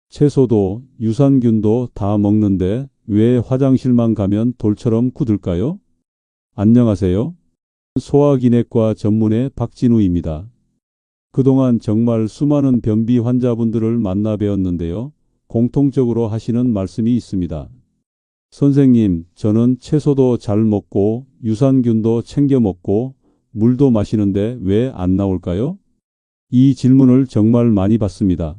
채소도 유산균도 다 먹는데 왜 화장실만 가면 돌처럼 굳을까요? 안녕하세요. 소화기내과 전문의 박진우입니다. 그동안 정말 수많은 변비 환자분들을 만나 뵈었는데요. 공통적으로 하시는 말씀이 있습니다. 선생님, 저는 채소도 잘 먹고 유산균도 챙겨 먹고 물도 마시는데 왜 안 나올까요? 이 질문을 정말 많이 받습니다.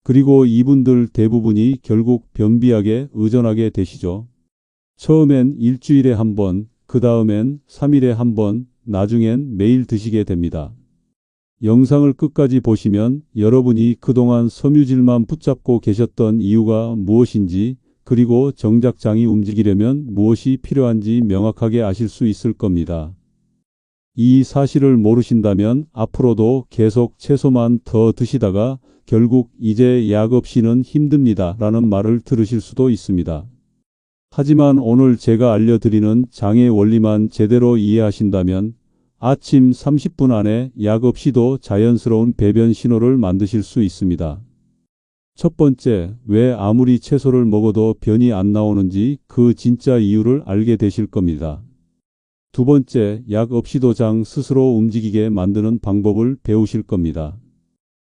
그리고 이분들 대부분이 결국 변비약에 의존하게 되시죠. 처음엔 일주일에 한 번, 그 다음엔 3일에 한 번, 나중엔 매일 드시게 됩니다. 영상을 끝까지 보시면 여러분이 그동안 섬유질만 붙잡고 계셨던 이유가 무엇인지, 그리고 정작 장이 움직이려면 무엇이 필요한지 명확하게 아실 수 있을 겁니다. 이 사실을 모르신다면 앞으로도 계속 채소만 더 드시다가 결국 이제 약 없이는 힘듭니다 라는 말을 들으실 수도 있습니다. 하지만 오늘 제가 알려드리는 장의 원리만 제대로 이해하신다면 아침 30분 안에 약 없이도 자연스러운 배변 신호를 만드실 수 있습니다. 첫 번째, 왜 아무리 채소를 먹어도 변이 안 나오는지 그 진짜 이유를 알게 되실 겁니다. 두 번째, 약 없이도 장 스스로 움직이게 만드는 방법을 배우실 겁니다.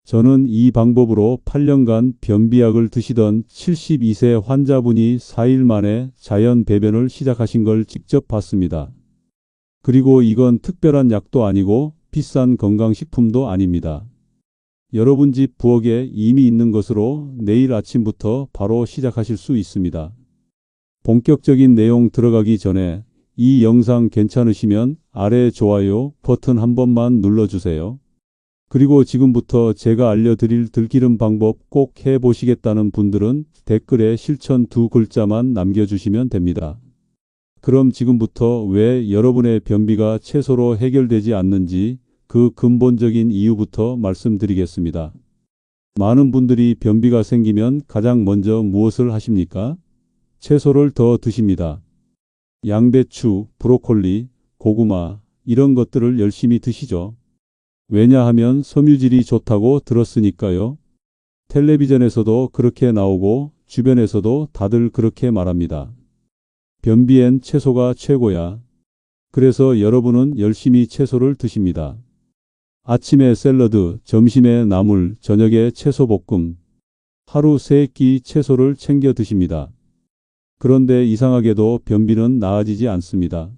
저는 이 방법으로 8년간 변비약을 드시던 72세 환자분이 4일 만에 자연 배변을 시작하신 걸 직접 봤습니다. 그리고 이건 특별한 약도 아니고 비싼 건강식품도 아닙니다. 여러분 집 부엌에 이미 있는 것으로 내일 아침부터 바로 시작하실 수 있습니다. 본격적인 내용 들어가기 전에 이 영상 괜찮으시면 아래 좋아요 버튼 한 번만 눌러주세요. 그리고 지금부터 제가 알려드릴 들기름 방법 꼭 해보시겠다는 분들은 댓글에 실천 2글자만 남겨주시면 됩니다. 그럼 지금부터 왜 여러분의 변비가 채소로 해결되지 않는지 그 근본적인 이유부터 말씀드리겠습니다. 많은 분들이 변비가 생기면 가장 먼저 무엇을 하십니까? 채소를 더 드십니다. 양배추, 브로콜리, 고구마 이런 것들을 열심히 드시죠. 왜냐하면 섬유질이 좋다고 들었으니까요. 텔레비전에서도 그렇게 나오고 주변에서도 다들 그렇게 말합니다. 변비엔 채소가 최고야. 그래서 여러분은 열심히 채소를 드십니다. 아침에 샐러드, 점심에 나물, 저녁에 채소볶음. 하루 3끼 채소를 챙겨 드십니다. 그런데 이상하게도 변비는 나아지지 않습니다.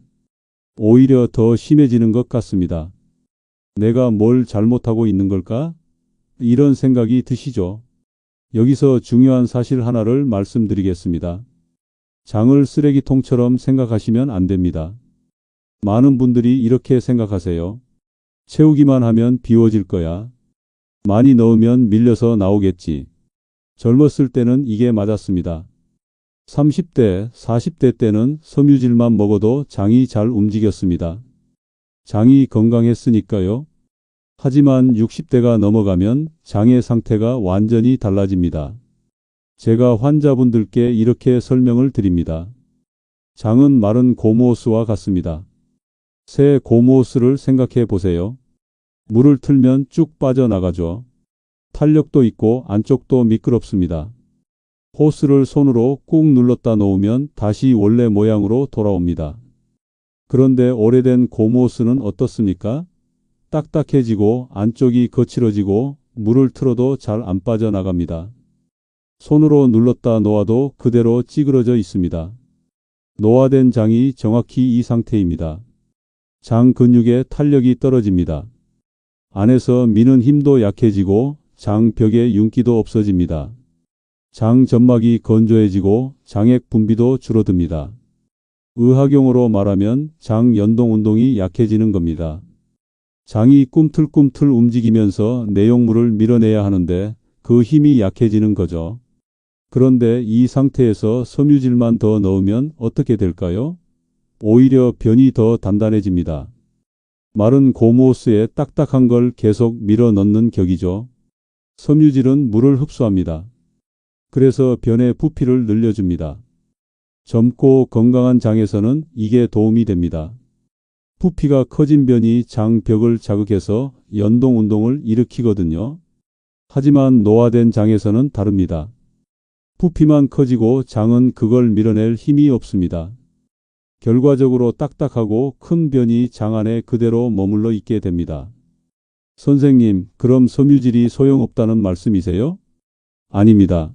오히려 더 심해지는 것 같습니다. 내가 뭘 잘못하고 있는 걸까? 이런 생각이 드시죠? 여기서 중요한 사실 하나를 말씀드리겠습니다. 장을 쓰레기통처럼 생각하시면 안 됩니다. 많은 분들이 이렇게 생각하세요. 채우기만 하면 비워질 거야. 많이 넣으면 밀려서 나오겠지. 젊었을 때는 이게 맞았습니다. 30대, 40대 때는 섬유질만 먹어도 장이 잘 움직였습니다. 장이 건강했으니까요. 하지만 60대가 넘어가면 장의 상태가 완전히 달라집니다. 제가 환자분들께 이렇게 설명을 드립니다. 장은 마른 고무호스와 같습니다. 새 고무호스를 생각해 보세요. 물을 틀면 쭉 빠져나가죠. 탄력도 있고 안쪽도 미끄럽습니다. 호스를 손으로 꾹 눌렀다 놓으면 다시 원래 모양으로 돌아옵니다. 그런데 오래된 고무호스는 어떻습니까? 딱딱해지고 안쪽이 거칠어지고 물을 틀어도 잘 안 빠져나갑니다. 손으로 눌렀다 놓아도 그대로 찌그러져 있습니다. 노화된 장이 정확히 이 상태입니다. 장 근육의 탄력이 떨어집니다. 안에서 미는 힘도 약해지고 장벽의 윤기도 없어집니다. 장 점막이 건조해지고 장액 분비도 줄어듭니다. 의학용어로 말하면 장 연동 운동이 약해지는 겁니다. 장이 꿈틀꿈틀 움직이면서 내용물을 밀어내야 하는데 그 힘이 약해지는 거죠. 그런데 이 상태에서 섬유질만 더 넣으면 어떻게 될까요? 오히려 변이 더 단단해집니다. 마른 고무호스에 딱딱한 걸 계속 밀어 넣는 격이죠. 섬유질은 물을 흡수합니다. 그래서 변의 부피를 늘려줍니다. 젊고 건강한 장에서는 이게 도움이 됩니다. 부피가 커진 변이 장벽을 자극해서 연동 운동을 일으키거든요. 하지만 노화된 장에서는 다릅니다. 부피만 커지고 장은 그걸 밀어낼 힘이 없습니다. 결과적으로 딱딱하고 큰 변이 장 안에 그대로 머물러 있게 됩니다. 선생님, 그럼 섬유질이 소용없다는 말씀이세요? 아닙니다.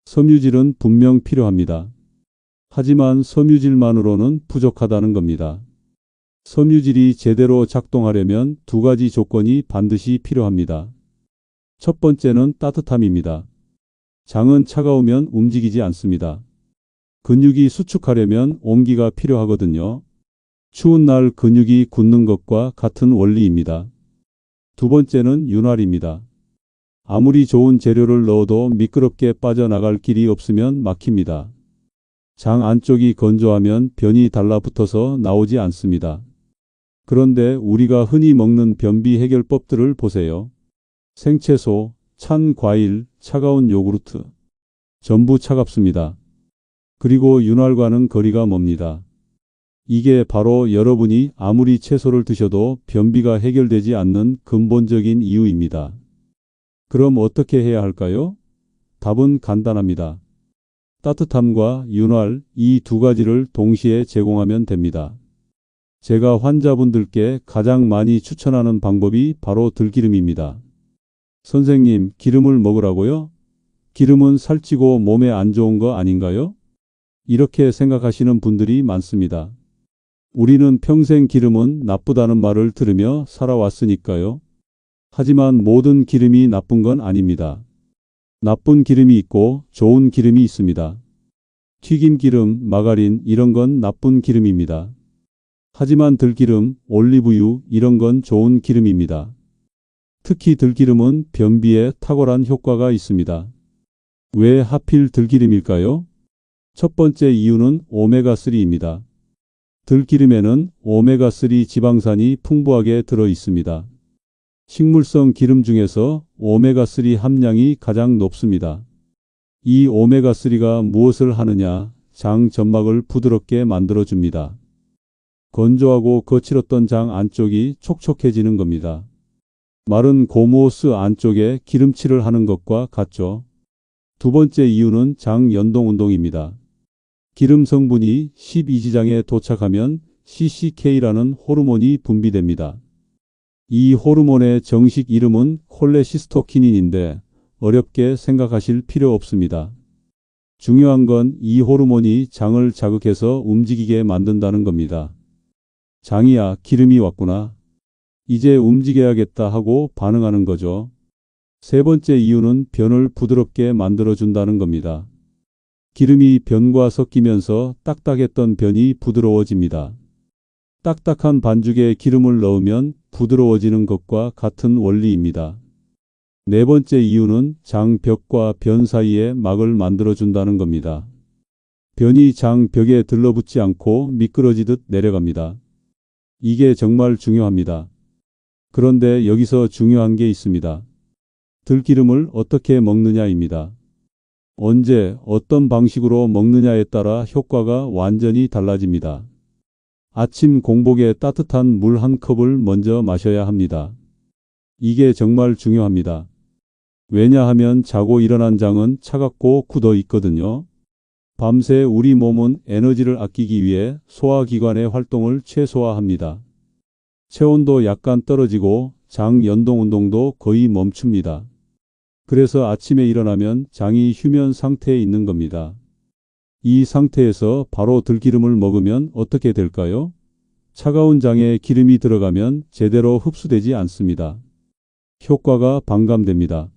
섬유질은 분명 필요합니다. 하지만 섬유질만으로는 부족하다는 겁니다. 섬유질이 제대로 작동하려면 두 가지 조건이 반드시 필요합니다. 첫 번째는 따뜻함입니다. 장은 차가우면 움직이지 않습니다. 근육이 수축하려면 온기가 필요하거든요. 추운 날 근육이 굳는 것과 같은 원리입니다. 두 번째는 윤활입니다. 아무리 좋은 재료를 넣어도 미끄럽게 빠져나갈 길이 없으면 막힙니다. 장 안쪽이 건조하면 변이 달라붙어서 나오지 않습니다. 그런데 우리가 흔히 먹는 변비 해결법들을 보세요. 생채소, 찬 과일, 차가운 요구르트. 전부 차갑습니다. 그리고 윤활과는 거리가 멉니다. 이게 바로 여러분이 아무리 채소를 드셔도 변비가 해결되지 않는 근본적인 이유입니다. 그럼 어떻게 해야 할까요? 답은 간단합니다. 따뜻함과 윤활, 이 두 가지를 동시에 제공하면 됩니다. 제가 환자분들께 가장 많이 추천하는 방법이 바로 들기름입니다. 선생님, 기름을 먹으라고요? 기름은 살찌고 몸에 안 좋은 거 아닌가요? 이렇게 생각하시는 분들이 많습니다. 우리는 평생 기름은 나쁘다는 말을 들으며 살아왔으니까요. 하지만 모든 기름이 나쁜 건 아닙니다. 나쁜 기름이 있고 좋은 기름이 있습니다. 튀김기름, 마가린 이런 건 나쁜 기름입니다. 하지만 들기름, 올리브유 이런 건 좋은 기름입니다. 특히 들기름은 변비에 탁월한 효과가 있습니다. 왜 하필 들기름일까요? 첫 번째 이유는 오메가3입니다. 들기름에는 오메가3 지방산이 풍부하게 들어 있습니다. 식물성 기름 중에서 오메가3 함량이 가장 높습니다. 이 오메가3가 무엇을 하느냐? 장 점막을 부드럽게 만들어줍니다. 건조하고 거칠었던 장 안쪽이 촉촉해지는 겁니다. 마른 고무호스 안쪽에 기름칠을 하는 것과 같죠. 두 번째 이유는 장 연동 운동입니다. 기름 성분이 12지장에 도착하면 CCK라는 호르몬이 분비됩니다. 이 호르몬의 정식 이름은 콜레시스토키닌인데 어렵게 생각하실 필요 없습니다. 중요한 건 이 호르몬이 장을 자극해서 움직이게 만든다는 겁니다. 장이야, 기름이 왔구나. 이제 움직여야겠다 하고 반응하는 거죠. 세 번째 이유는 변을 부드럽게 만들어준다는 겁니다. 기름이 변과 섞이면서 딱딱했던 변이 부드러워집니다. 딱딱한 반죽에 기름을 넣으면 부드러워지는 것과 같은 원리입니다. 네 번째 이유는 장벽과 변 사이에 막을 만들어준다는 겁니다. 변이 장벽에 들러붙지 않고 미끄러지듯 내려갑니다. 이게 정말 중요합니다. 그런데 여기서 중요한 게 있습니다. 들기름을 어떻게 먹느냐입니다. 언제, 어떤 방식으로 먹느냐에 따라 효과가 완전히 달라집니다. 아침 공복에 따뜻한 물 한 컵을 먼저 마셔야 합니다. 이게 정말 중요합니다. 왜냐하면 자고 일어난 장은 차갑고 굳어 있거든요. 밤새 우리 몸은 에너지를 아끼기 위해 소화기관의 활동을 최소화합니다. 체온도 약간 떨어지고 장 연동 운동도 거의 멈춥니다. 그래서 아침에 일어나면 장이 휴면 상태에 있는 겁니다. 이 상태에서 바로 들기름을 먹으면 어떻게 될까요? 차가운 장에 기름이 들어가면 제대로 흡수되지 않습니다. 효과가 반감됩니다.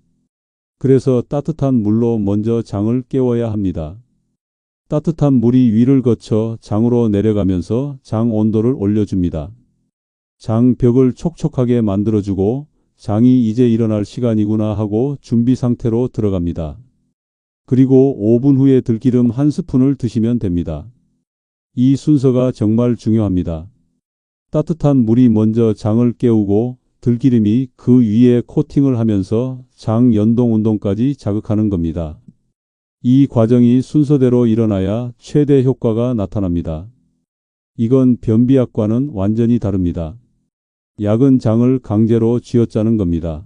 그래서 따뜻한 물로 먼저 장을 깨워야 합니다. 따뜻한 물이 위를 거쳐 장으로 내려가면서 장 온도를 올려줍니다. 장벽을 촉촉하게 만들어주고 장이 이제 일어날 시간이구나 하고 준비 상태로 들어갑니다. 그리고 5분 후에 들기름 한 스푼을 드시면 됩니다. 이 순서가 정말 중요합니다. 따뜻한 물이 먼저 장을 깨우고 들기름이 그 위에 코팅을 하면서 장 연동 운동까지 자극하는 겁니다. 이 과정이 순서대로 일어나야 최대 효과가 나타납니다. 이건 변비약과는 완전히 다릅니다. 약은 장을 강제로 쥐어짜는 겁니다.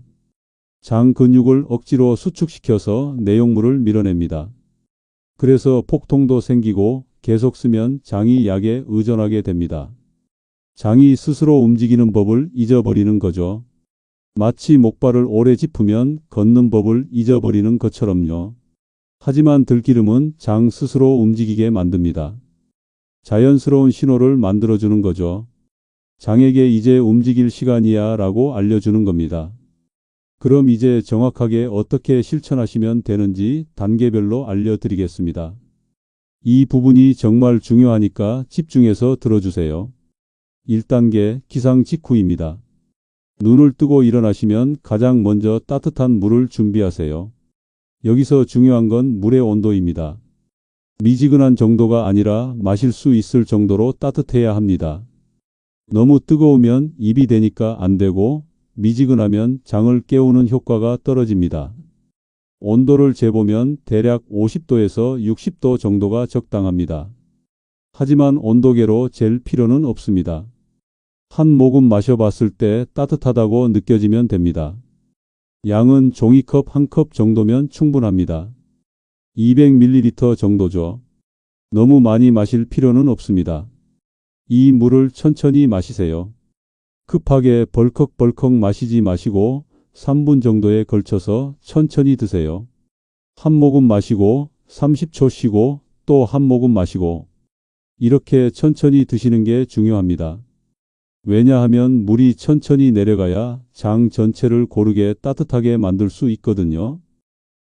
장 근육을 억지로 수축시켜서 내용물을 밀어냅니다. 그래서 폭통도 생기고 계속 쓰면 장이 약에 의존하게 됩니다. 장이 스스로 움직이는 법을 잊어버리는 거죠. 마치 목발을 오래 짚으면 걷는 법을 잊어버리는 것처럼요. 하지만 들기름은 장 스스로 움직이게 만듭니다. 자연스러운 신호를 만들어주는 거죠. 장에게 이제 움직일 시간이야 라고 알려주는 겁니다. 그럼 이제 정확하게 어떻게 실천하시면 되는지 단계별로 알려드리겠습니다. 이 부분이 정말 중요하니까 집중해서 들어주세요. 1단계 기상 직후입니다. 눈을 뜨고 일어나시면 가장 먼저 따뜻한 물을 준비하세요. 여기서 중요한 건 물의 온도입니다. 미지근한 정도가 아니라 마실 수 있을 정도로 따뜻해야 합니다. 너무 뜨거우면 입이 되니까 안 되고 미지근하면 장을 깨우는 효과가 떨어집니다. 온도를 재보면 대략 50도에서 60도 정도가 적당합니다. 하지만 온도계로 잴 필요는 없습니다. 한 모금 마셔봤을 때 따뜻하다고 느껴지면 됩니다. 양은 종이컵 한 컵 정도면 충분합니다. 200ml 정도죠. 너무 많이 마실 필요는 없습니다. 이 물을 천천히 마시세요. 급하게 벌컥벌컥 마시지 마시고 3분 정도에 걸쳐서 천천히 드세요. 한 모금 마시고 30초 쉬고 또 한 모금 마시고 이렇게 천천히 드시는 게 중요합니다. 왜냐하면 물이 천천히 내려가야 장 전체를 고르게 따뜻하게 만들 수 있거든요.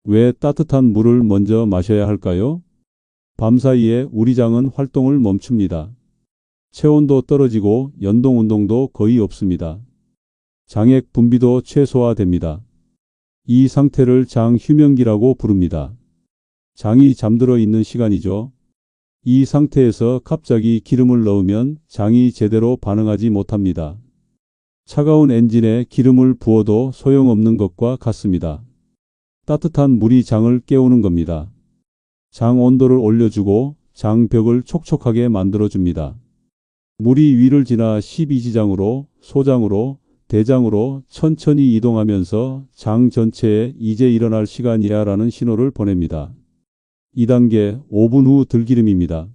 왜 따뜻한 물을 먼저 마셔야 할까요? 밤사이에 우리 장은 활동을 멈춥니다. 체온도 떨어지고 연동 운동도 거의 없습니다. 장액 분비도 최소화됩니다. 이 상태를 장 휴면기라고 부릅니다. 장이 잠들어 있는 시간이죠. 이 상태에서 갑자기 기름을 넣으면 장이 제대로 반응하지 못합니다. 차가운 엔진에 기름을 부어도 소용없는 것과 같습니다. 따뜻한 물이 장을 깨우는 겁니다. 장 온도를 올려주고 장벽을 촉촉하게 만들어줍니다. 물이 위를 지나 12지장으로, 소장으로, 대장으로 천천히 이동하면서 장 전체에 이제 일어날 시간이야 라는 신호를 보냅니다. 2단계 5분 후 들기름입니다.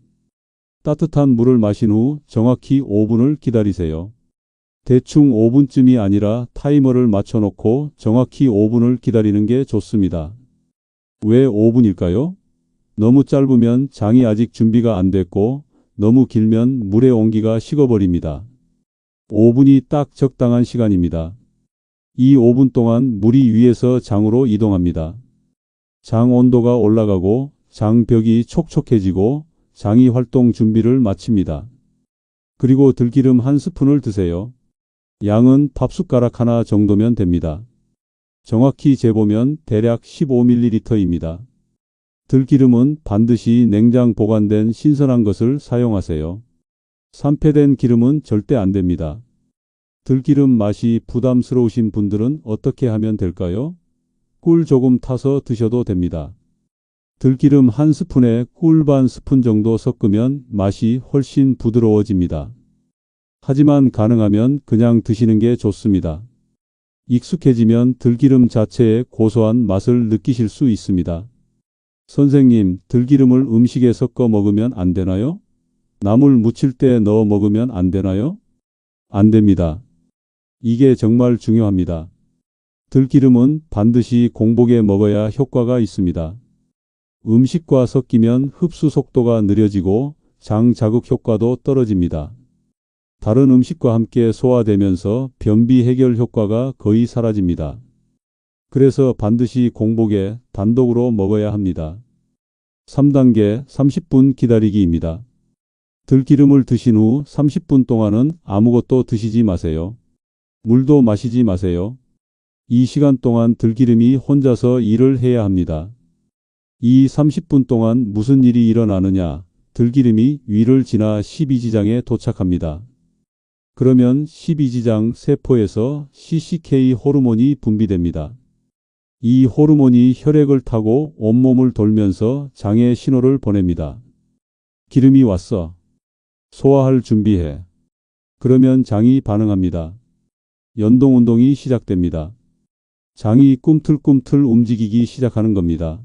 따뜻한 물을 마신 후 정확히 5분을 기다리세요. 대충 5분쯤이 아니라 타이머를 맞춰놓고 정확히 5분을 기다리는 게 좋습니다. 왜 5분일까요? 너무 짧으면 장이 아직 준비가 안 됐고 너무 길면 물의 온기가 식어버립니다. 5분이 딱 적당한 시간입니다. 이 5분 동안 물이 위에서 장으로 이동합니다. 장 온도가 올라가고 장벽이 촉촉해지고 장이 활동 준비를 마칩니다. 그리고 들기름 한 스푼을 드세요. 양은 밥숟가락 하나 정도면 됩니다. 정확히 재보면 대략 15ml입니다. 들기름은 반드시 냉장 보관된 신선한 것을 사용하세요. 산패된 기름은 절대 안 됩니다. 들기름 맛이 부담스러우신 분들은 어떻게 하면 될까요? 꿀 조금 타서 드셔도 됩니다. 들기름 한 스푼에 꿀 반 스푼 정도 섞으면 맛이 훨씬 부드러워집니다. 하지만 가능하면 그냥 드시는 게 좋습니다. 익숙해지면 들기름 자체의 고소한 맛을 느끼실 수 있습니다. 선생님, 들기름을 음식에 섞어 먹으면 안 되나요? 나물 무칠 때 넣어 먹으면 안 되나요? 안 됩니다. 이게 정말 중요합니다. 들기름은 반드시 공복에 먹어야 효과가 있습니다. 음식과 섞이면 흡수 속도가 느려지고 장 자극 효과도 떨어집니다. 다른 음식과 함께 소화되면서 변비 해결 효과가 거의 사라집니다. 그래서 반드시 공복에 단독으로 먹어야 합니다. 3단계 30분 기다리기입니다. 들기름을 드신 후 30분 동안은 아무것도 드시지 마세요. 물도 마시지 마세요. 이 시간 동안 들기름이 혼자서 일을 해야 합니다. 이 30분 동안 무슨 일이 일어나느냐? 들기름이 위를 지나 12지장에 도착합니다. 그러면 12지장 세포에서 CCK 호르몬이 분비됩니다. 이 호르몬이 혈액을 타고 온몸을 돌면서 장에 신호를 보냅니다. 기름이 왔어. 소화할 준비해. 그러면 장이 반응합니다. 연동운동이 시작됩니다. 장이 꿈틀꿈틀 움직이기 시작하는 겁니다.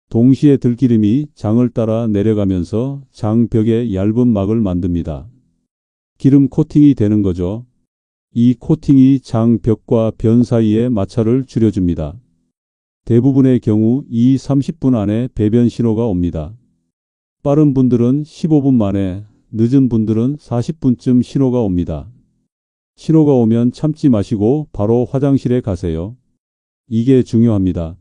동시에 들기름이 장을 따라 내려가면서 장벽에 얇은 막을 만듭니다. 기름 코팅이 되는 거죠. 이 코팅이 장벽과 변 사이의 마찰을 줄여줍니다. 대부분의 경우 30분 안에 배변 신호가 옵니다. 빠른 분들은 15분 만에, 늦은 분들은 40분쯤 신호가 옵니다. 신호가 오면 참지 마시고 바로 화장실에 가세요. 이게 중요합니다.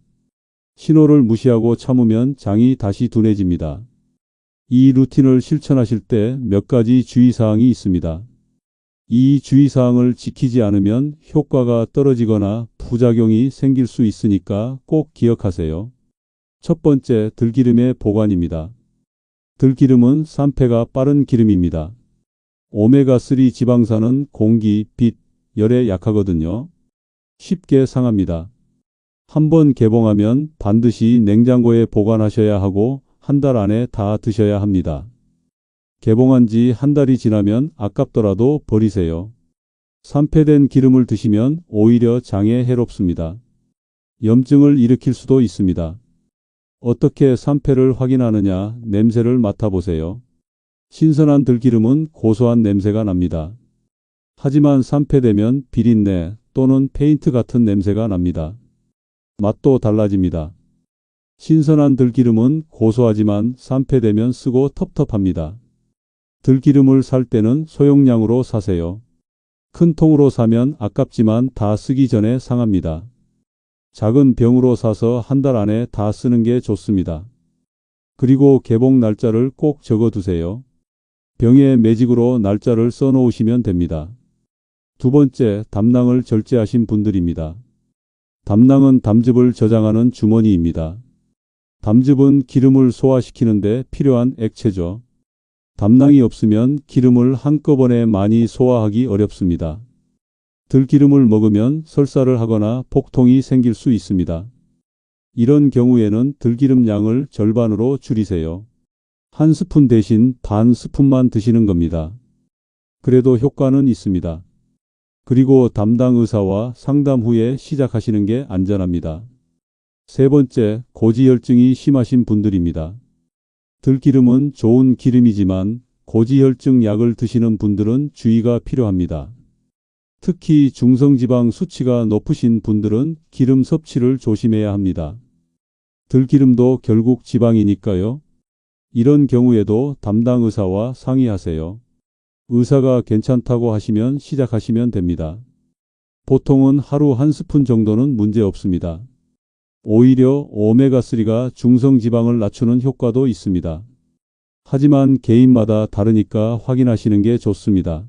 신호를 무시하고 참으면 장이 다시 둔해집니다. 이 루틴을 실천하실 때 몇 가지 주의사항이 있습니다. 이 주의사항을 지키지 않으면 효과가 떨어지거나 부작용이 생길 수 있으니까 꼭 기억하세요. 첫 번째, 들기름의 보관입니다. 들기름은 산패가 빠른 기름입니다. 오메가3 지방산은 공기, 빛, 열에 약하거든요. 쉽게 상합니다. 한번 개봉하면 반드시 냉장고에 보관하셔야 하고 한 달 안에 다 드셔야 합니다. 개봉한 지 한 달이 지나면 아깝더라도 버리세요. 산패된 기름을 드시면 오히려 장에 해롭습니다. 염증을 일으킬 수도 있습니다. 어떻게 산패를 확인하느냐? 냄새를 맡아보세요. 신선한 들기름은 고소한 냄새가 납니다. 하지만 산패되면 비린내 또는 페인트 같은 냄새가 납니다. 맛도 달라집니다. 신선한 들기름은 고소하지만 산패되면 쓰고 텁텁합니다. 들기름을 살 때는 소용량으로 사세요. 큰 통으로 사면 아깝지만 다 쓰기 전에 상합니다. 작은 병으로 사서 한 달 안에 다 쓰는 게 좋습니다. 그리고 개봉 날짜를 꼭 적어두세요. 병에 매직으로 날짜를 써놓으시면 됩니다. 두 번째, 담낭을 절제하신 분들입니다. 담낭은 담즙을 저장하는 주머니입니다. 담즙은 기름을 소화시키는데 필요한 액체죠. 담낭이 없으면 기름을 한꺼번에 많이 소화하기 어렵습니다. 들기름을 먹으면 설사를 하거나 복통이 생길 수 있습니다. 이런 경우에는 들기름 양을 절반으로 줄이세요. 한 스푼 대신 반 스푼만 드시는 겁니다. 그래도 효과는 있습니다. 그리고 담당 의사와 상담 후에 시작하시는 게 안전합니다. 세 번째, 고지혈증이 심하신 분들입니다. 들기름은 좋은 기름이지만 고지혈증 약을 드시는 분들은 주의가 필요합니다. 특히 중성지방 수치가 높으신 분들은 기름 섭취를 조심해야 합니다. 들기름도 결국 지방이니까요. 이런 경우에도 담당 의사와 상의하세요. 의사가 괜찮다고 하시면 시작하시면 됩니다. 보통은 하루 한 스푼 정도는 문제 없습니다. 오히려 오메가3가 중성지방을 낮추는 효과도 있습니다. 하지만 개인마다 다르니까 확인하시는 게 좋습니다.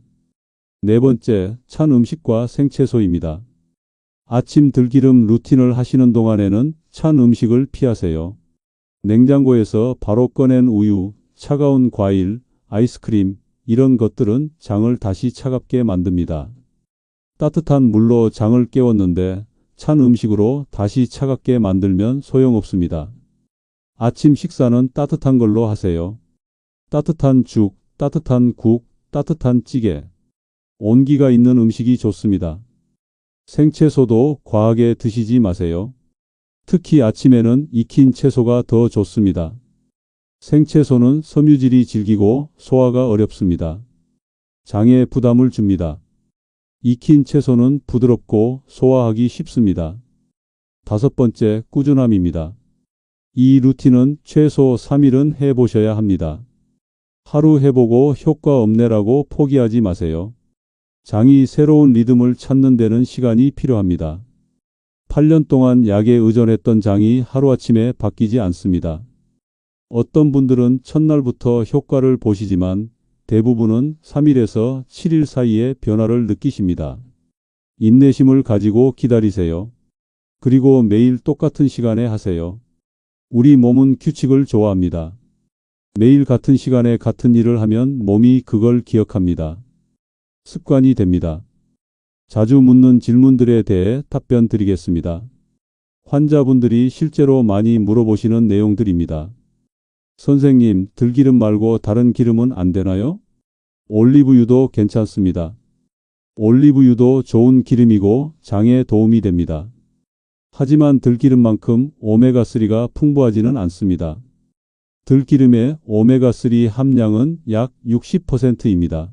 네 번째, 찬 음식과 생채소입니다. 아침 들기름 루틴을 하시는 동안에는 찬 음식을 피하세요. 냉장고에서 바로 꺼낸 우유, 차가운 과일, 아이스크림, 이런 것들은 장을 다시 차갑게 만듭니다. 따뜻한 물로 장을 깨웠는데 찬 음식으로 다시 차갑게 만들면 소용없습니다. 아침 식사는 따뜻한 걸로 하세요. 따뜻한 죽, 따뜻한 국, 따뜻한 찌개. 온기가 있는 음식이 좋습니다. 생채소도 과하게 드시지 마세요. 특히 아침에는 익힌 채소가 더 좋습니다. 생채소는 섬유질이 질기고 소화가 어렵습니다. 장에 부담을 줍니다. 익힌 채소는 부드럽고 소화하기 쉽습니다. 다섯 번째, 꾸준함입니다. 이 루틴은 최소 3일은 해보셔야 합니다. 하루 해보고 효과 없네라고 포기하지 마세요. 장이 새로운 리듬을 찾는 데는 시간이 필요합니다. 8년 동안 약에 의존했던 장이 하루아침에 바뀌지 않습니다. 어떤 분들은 첫날부터 효과를 보시지만 대부분은 3일에서 7일 사이에 변화를 느끼십니다. 인내심을 가지고 기다리세요. 그리고 매일 똑같은 시간에 하세요. 우리 몸은 규칙을 좋아합니다. 매일 같은 시간에 같은 일을 하면 몸이 그걸 기억합니다. 습관이 됩니다. 자주 묻는 질문들에 대해 답변 드리겠습니다. 환자분들이 실제로 많이 물어보시는 내용들입니다. 선생님, 들기름 말고 다른 기름은 안 되나요? 올리브유도 괜찮습니다. 올리브유도 좋은 기름이고 장에 도움이 됩니다. 하지만 들기름만큼 오메가3가 풍부하지는 않습니다. 들기름의 오메가3 함량은 약 60%입니다.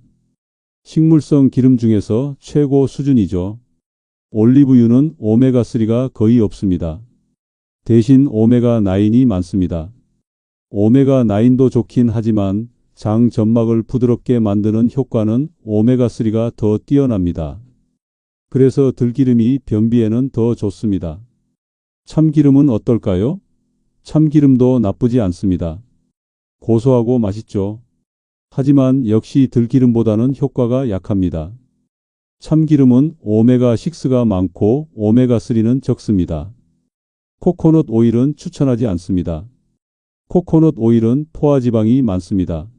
식물성 기름 중에서 최고 수준이죠. 올리브유는 오메가3가 거의 없습니다. 대신 오메가9이 많습니다. 오메가9도 좋긴 하지만 장 점막을 부드럽게 만드는 효과는 오메가3가 더 뛰어납니다. 그래서 들기름이 변비에는 더 좋습니다. 참기름은 어떨까요? 참기름도 나쁘지 않습니다. 고소하고 맛있죠. 하지만 역시 들기름보다는 효과가 약합니다. 참기름은 오메가6가 많고 오메가3는 적습니다. 코코넛 오일은 추천하지 않습니다. 코코넛 오일은 포화지방이 많습니다.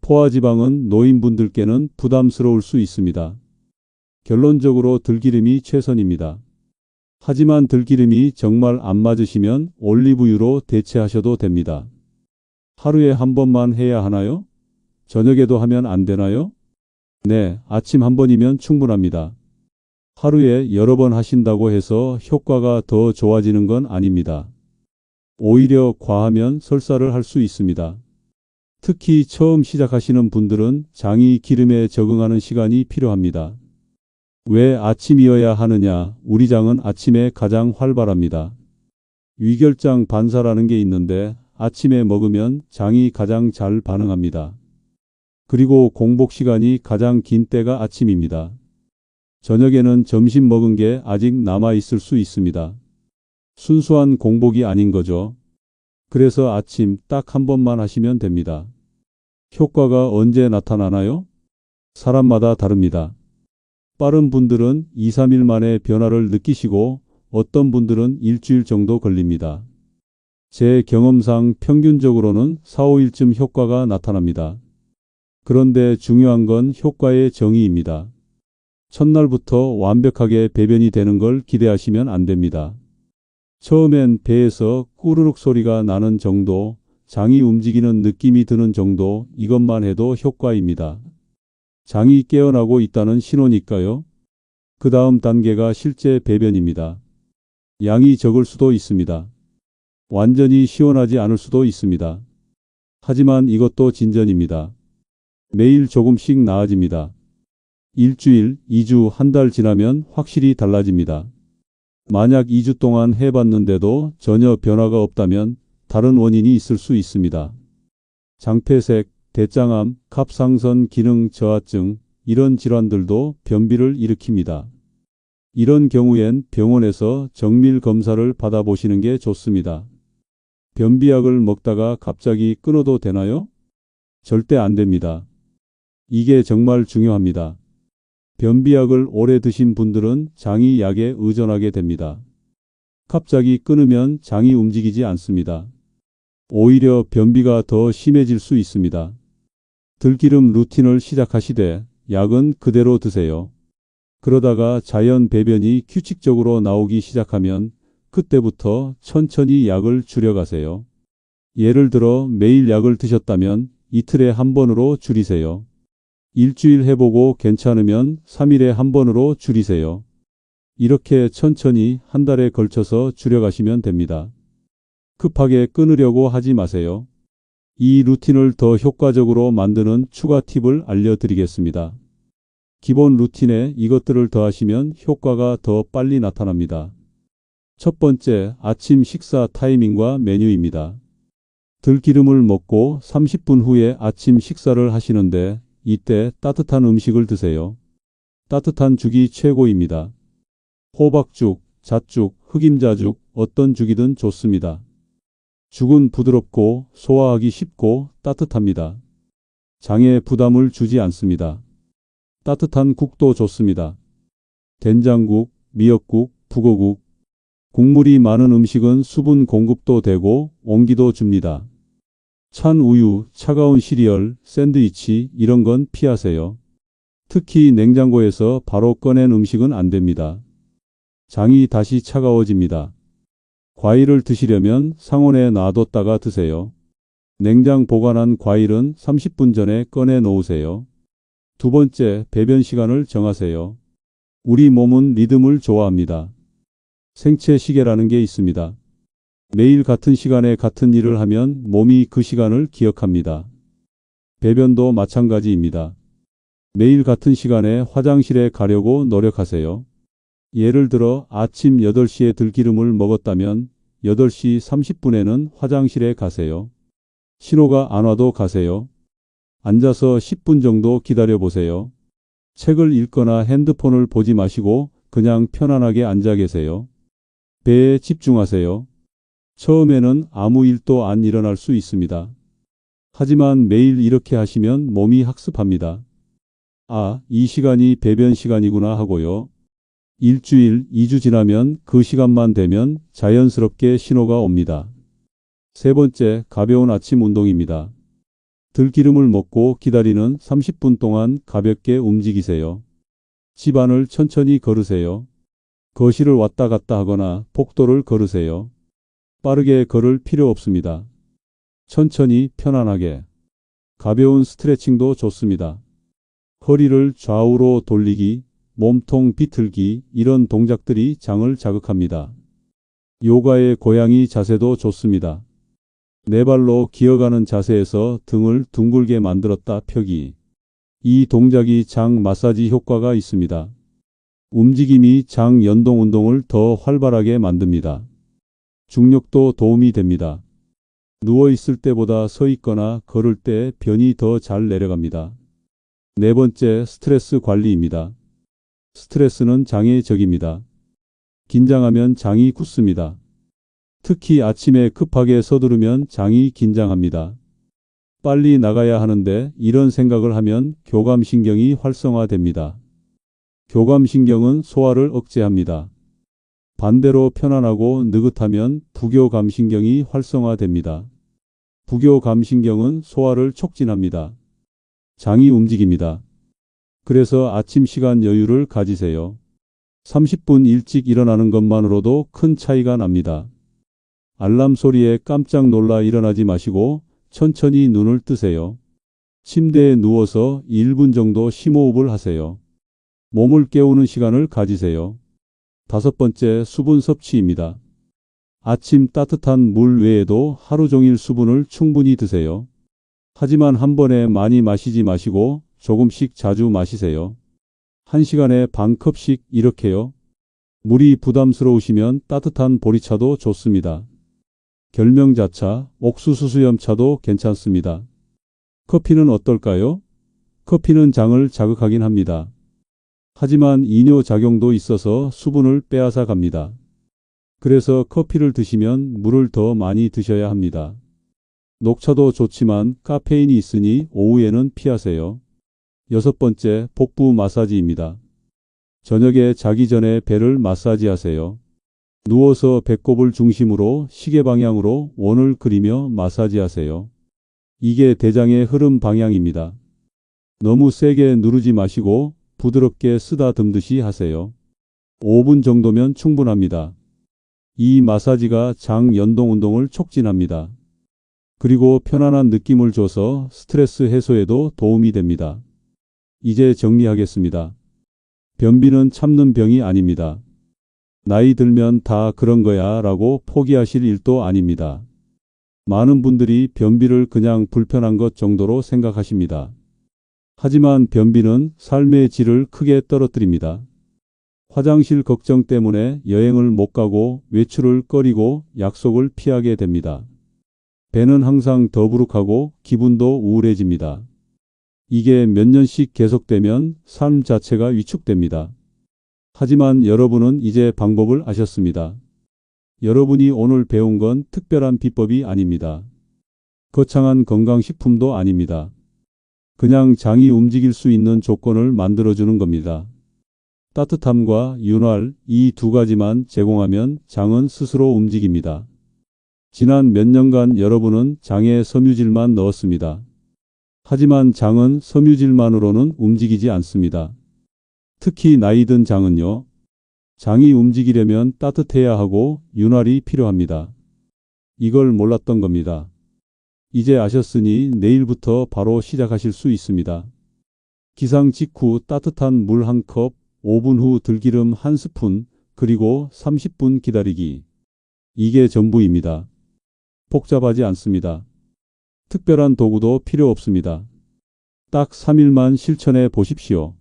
포화지방은 노인분들께는 부담스러울 수 있습니다. 결론적으로 들기름이 최선입니다. 하지만 들기름이 정말 안 맞으시면 올리브유로 대체하셔도 됩니다. 하루에 한 번만 해야 하나요? 저녁에도 하면 안 되나요? 네, 아침 한 번이면 충분합니다. 하루에 여러 번 하신다고 해서 효과가 더 좋아지는 건 아닙니다. 오히려 과하면 설사를 할 수 있습니다. 특히 처음 시작하시는 분들은 장이 기름에 적응하는 시간이 필요합니다. 왜 아침이어야 하느냐? 우리 장은 아침에 가장 활발합니다. 위결장 반사라는 게 있는데 아침에 먹으면 장이 가장 잘 반응합니다. 그리고 공복 시간이 가장 긴 때가 아침입니다. 저녁에는 점심 먹은 게 아직 남아 있을 수 있습니다. 순수한 공복이 아닌 거죠. 그래서 아침 딱 한 번만 하시면 됩니다. 효과가 언제 나타나나요? 사람마다 다릅니다. 빠른 분들은 2, 3일 만에 변화를 느끼시고 어떤 분들은 일주일 정도 걸립니다. 제 경험상 평균적으로는 4, 5일쯤 효과가 나타납니다. 그런데 중요한 건 효과의 정의입니다. 첫날부터 완벽하게 배변이 되는 걸 기대하시면 안 됩니다. 처음엔 배에서 꾸르륵 소리가 나는 정도, 장이 움직이는 느낌이 드는 정도, 이것만 해도 효과입니다. 장이 깨어나고 있다는 신호니까요. 그 다음 단계가 실제 배변입니다. 양이 적을 수도 있습니다. 완전히 시원하지 않을 수도 있습니다. 하지만 이것도 진전입니다. 매일 조금씩 나아집니다. 일주일, 2주, 한 달 지나면 확실히 달라집니다. 만약 2주 동안 해봤는데도 전혀 변화가 없다면 다른 원인이 있을 수 있습니다. 장폐색, 대장암, 갑상선 기능 저하증, 이런 질환들도 변비를 일으킵니다. 이런 경우엔 병원에서 정밀 검사를 받아보시는 게 좋습니다. 변비약을 먹다가 갑자기 끊어도 되나요? 절대 안 됩니다. 이게 정말 중요합니다. 변비약을 오래 드신 분들은 장이 약에 의존하게 됩니다. 갑자기 끊으면 장이 움직이지 않습니다. 오히려 변비가 더 심해질 수 있습니다. 들기름 루틴을 시작하시되 약은 그대로 드세요. 그러다가 자연 배변이 규칙적으로 나오기 시작하면 그때부터 천천히 약을 줄여가세요. 예를 들어 매일 약을 드셨다면 이틀에 한 번으로 줄이세요. 일주일 해보고 괜찮으면 3일에 한 번으로 줄이세요. 이렇게 천천히 한 달에 걸쳐서 줄여가시면 됩니다. 급하게 끊으려고 하지 마세요. 이 루틴을 더 효과적으로 만드는 추가 팁을 알려드리겠습니다. 기본 루틴에 이것들을 더하시면 효과가 더 빨리 나타납니다. 첫 번째, 아침 식사 타이밍과 메뉴입니다. 들기름을 먹고 30분 후에 아침 식사를 하시는데 이때 따뜻한 음식을 드세요. 따뜻한 죽이 최고입니다. 호박죽, 잣죽, 흑임자죽, 어떤 죽이든 좋습니다. 죽은 부드럽고 소화하기 쉽고 따뜻합니다. 장에 부담을 주지 않습니다. 따뜻한 국도 좋습니다. 된장국, 미역국, 북어국. 국물이 많은 음식은 수분 공급도 되고 온기도 줍니다. 찬 우유, 차가운 시리얼, 샌드위치 이런 건 피하세요. 특히 냉장고에서 바로 꺼낸 음식은 안 됩니다. 장이 다시 차가워집니다. 과일을 드시려면 상온에 놔뒀다가 드세요. 냉장 보관한 과일은 30분 전에 꺼내 놓으세요. 두 번째, 배변 시간을 정하세요. 우리 몸은 리듬을 좋아합니다. 생체 시계라는 게 있습니다. 매일 같은 시간에 같은 일을 하면 몸이 그 시간을 기억합니다. 배변도 마찬가지입니다. 매일 같은 시간에 화장실에 가려고 노력하세요. 예를 들어 아침 8시에 들기름을 먹었다면 8시 30분에는 화장실에 가세요. 신호가 안 와도 가세요. 앉아서 10분 정도 기다려 보세요. 책을 읽거나 핸드폰을 보지 마시고 그냥 편안하게 앉아 계세요. 배에 집중하세요. 처음에는 아무 일도 안 일어날 수 있습니다. 하지만 매일 이렇게 하시면 몸이 학습합니다. 아, 이 시간이 배변 시간이구나 하고요. 일주일, 2주 지나면 그 시간만 되면 자연스럽게 신호가 옵니다. 세 번째, 가벼운 아침 운동입니다. 들기름을 먹고 기다리는 30분 동안 가볍게 움직이세요. 집 안을 천천히 걸으세요. 거실을 왔다 갔다 하거나 복도를 걸으세요. 빠르게 걸을 필요 없습니다. 천천히 편안하게. 가벼운 스트레칭도 좋습니다. 허리를 좌우로 돌리기, 몸통 비틀기 이런 동작들이 장을 자극합니다. 요가의 고양이 자세도 좋습니다. 네 발로 기어가는 자세에서 등을 둥글게 만들었다 펴기. 이 동작이 장 마사지 효과가 있습니다. 움직임이 장 연동 운동을 더 활발하게 만듭니다. 중력도 도움이 됩니다. 누워 있을 때보다 서 있거나 걸을 때 변이 더 잘 내려갑니다. 네 번째, 스트레스 관리입니다. 스트레스는 장의 적입니다. 긴장하면 장이 굳습니다. 특히 아침에 급하게 서두르면 장이 긴장합니다. 빨리 나가야 하는데 이런 생각을 하면 교감신경이 활성화됩니다. 교감신경은 소화를 억제합니다. 반대로 편안하고 느긋하면 부교감신경이 활성화됩니다. 부교감신경은 소화를 촉진합니다. 장이 움직입니다. 그래서 아침 시간 여유를 가지세요. 30분 일찍 일어나는 것만으로도 큰 차이가 납니다. 알람 소리에 깜짝 놀라 일어나지 마시고 천천히 눈을 뜨세요. 침대에 누워서 1분 정도 심호흡을 하세요. 몸을 깨우는 시간을 가지세요. 다섯 번째, 수분 섭취입니다. 아침 따뜻한 물 외에도 하루 종일 수분을 충분히 드세요. 하지만 한 번에 많이 마시지 마시고 조금씩 자주 마시세요. 1시간에 반 컵씩 이렇게요. 물이 부담스러우시면 따뜻한 보리차도 좋습니다. 결명자차, 옥수수수염차도 괜찮습니다. 커피는 어떨까요? 커피는 장을 자극하긴 합니다. 하지만 이뇨작용도 있어서 수분을 빼앗아 갑니다. 그래서 커피를 드시면 물을 더 많이 드셔야 합니다. 녹차도 좋지만 카페인이 있으니 오후에는 피하세요. 여섯 번째, 복부 마사지입니다. 저녁에 자기 전에 배를 마사지하세요. 누워서 배꼽을 중심으로 시계 방향으로 원을 그리며 마사지하세요. 이게 대장의 흐름 방향입니다. 너무 세게 누르지 마시고 부드럽게 쓰다듬듯이 하세요. 5분 정도면 충분합니다. 이 마사지가 장 연동 운동을 촉진합니다. 그리고 편안한 느낌을 줘서 스트레스 해소에도 도움이 됩니다. 이제 정리하겠습니다. 변비는 참는 병이 아닙니다. 나이 들면 다 그런 거야 라고 포기하실 일도 아닙니다. 많은 분들이 변비를 그냥 불편한 것 정도로 생각하십니다. 하지만 변비는 삶의 질을 크게 떨어뜨립니다. 화장실 걱정 때문에 여행을 못 가고 외출을 꺼리고 약속을 피하게 됩니다. 배는 항상 더부룩하고 기분도 우울해집니다. 이게 몇 년씩 계속되면 삶 자체가 위축됩니다. 하지만 여러분은 이제 방법을 아셨습니다. 여러분이 오늘 배운 건 특별한 비법이 아닙니다. 거창한 건강식품도 아닙니다. 그냥 장이 움직일 수 있는 조건을 만들어주는 겁니다. 따뜻함과 윤활, 이 두 가지만 제공하면 장은 스스로 움직입니다. 지난 몇 년간 여러분은 장에 섬유질만 넣었습니다. 하지만 장은 섬유질만으로는 움직이지 않습니다. 특히 나이 든 장은요. 장이 움직이려면 따뜻해야 하고 윤활이 필요합니다. 이걸 몰랐던 겁니다. 이제 아셨으니 내일부터 바로 시작하실 수 있습니다. 기상 직후 따뜻한 물 1컵, 5분 후 들기름 1스푼, 그리고 30분 기다리기. 이게 전부입니다. 복잡하지 않습니다. 특별한 도구도 필요 없습니다. 딱 3일만 실천해 보십시오.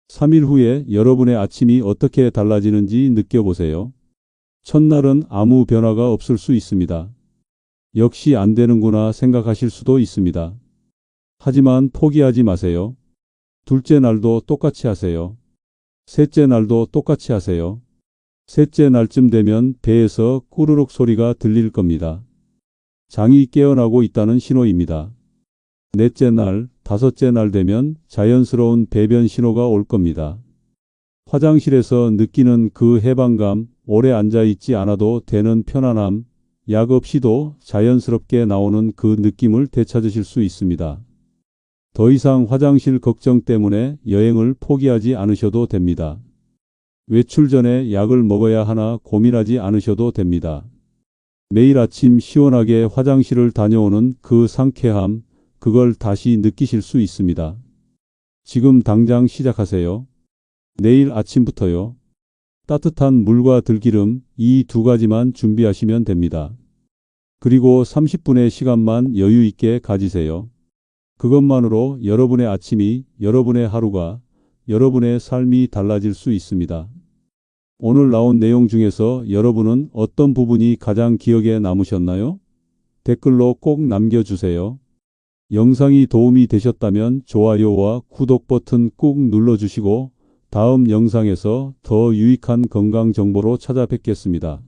3일 후에 여러분의 아침이 어떻게 달라지는지 느껴보세요. 첫날은 아무 변화가 없을 수 있습니다. 역시 안 되는구나 생각하실 수도 있습니다. 하지만 포기하지 마세요. 둘째 날도 똑같이 하세요. 셋째 날도 똑같이 하세요. 셋째 날쯤 되면 배에서 꾸르륵 소리가 들릴 겁니다. 장이 깨어나고 있다는 신호입니다. 넷째 날, 다섯째 날 되면 자연스러운 배변 신호가 올 겁니다. 화장실에서 느끼는 그 해방감, 오래 앉아있지 않아도 되는 편안함, 약 없이도 자연스럽게 나오는 그 느낌을 되찾으실 수 있습니다. 더 이상 화장실 걱정 때문에 여행을 포기하지 않으셔도 됩니다. 외출 전에 약을 먹어야 하나 고민하지 않으셔도 됩니다. 매일 아침 시원하게 화장실을 다녀오는 그 상쾌함, 그걸 다시 느끼실 수 있습니다. 지금 당장 시작하세요. 내일 아침부터요. 따뜻한 물과 들기름, 이 두 가지만 준비하시면 됩니다. 그리고 30분의 시간만 여유 있게 가지세요. 그것만으로 여러분의 아침이, 여러분의 하루가, 여러분의 삶이 달라질 수 있습니다. 오늘 나온 내용 중에서 여러분은 어떤 부분이 가장 기억에 남으셨나요? 댓글로 꼭 남겨주세요. 영상이 도움이 되셨다면 좋아요와 구독 버튼 꾹 눌러주시고 다음 영상에서 더 유익한 건강 정보로 찾아뵙겠습니다.